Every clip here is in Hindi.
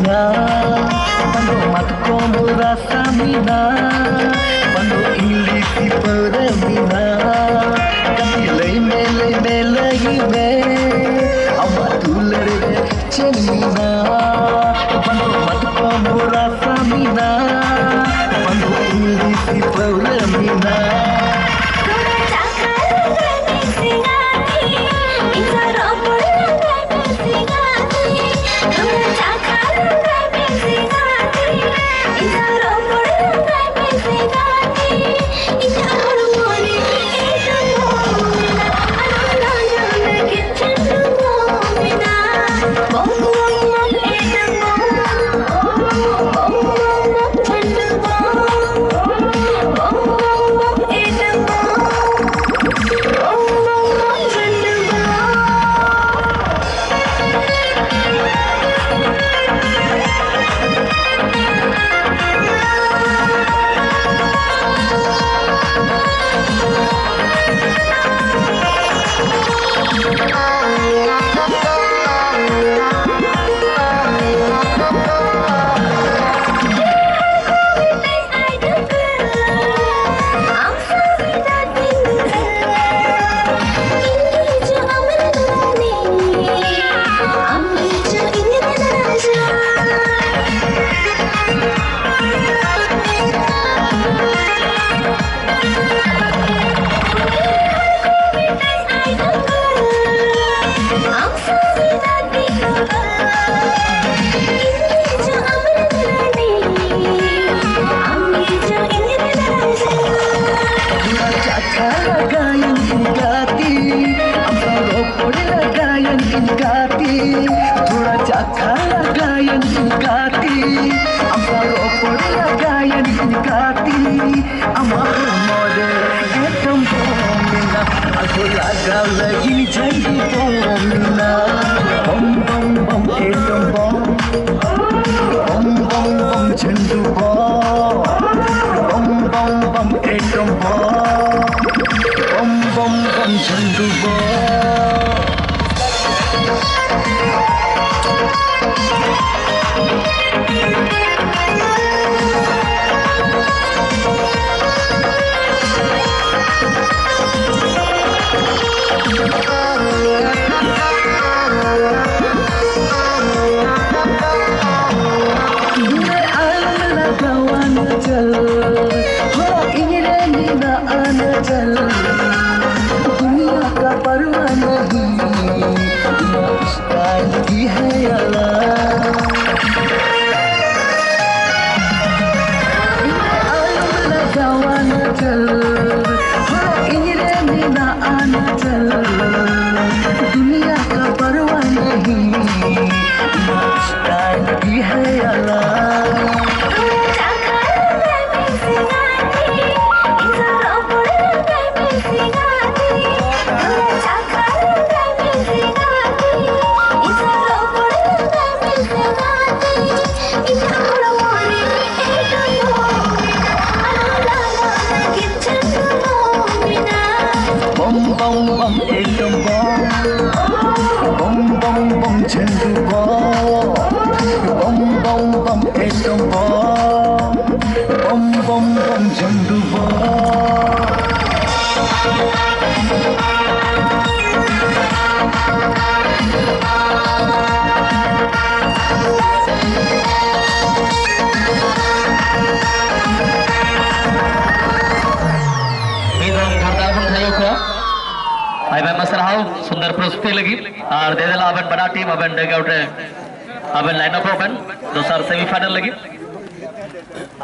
mina, pando matko rasa mina, pando ilisi pada mina, kasi lay me lagi me, amat tular cemina, pando matko rasa mina, pando ilisi pada mina. थोड़ा चाखा लगायन गाती अम्बारो पड़े लगायन गाती अमार मोरे एकदम बोमिना aku laga lagi jadi bomina bom bom bom एकदम bom bom bom bom Chandu bom bom bom एकदम bom bom bom चंदू दुनिया का परवाह नहीं इसका लगी है लगावाना चल इंजरे मीना आना चल दुनिया का परवाह नहीं इसका लगी है bom bom bom एकदम bom bom bom Chandu bom bom bom एकदम bom bom bom चंदू भाई मसरहाउ सुंदर प्रस्तुति लगी और दे दिला अबन बड़ा टीम अबन डगआउट अबन लाइनअप अबन दोसर सेमीफाइनल लगी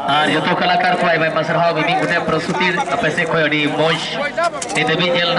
और यो तो कलाकार को भाई मसरहाउ मिमी गुटे प्रस्तुति अपसे कोई अडी मोज ए देबी जेल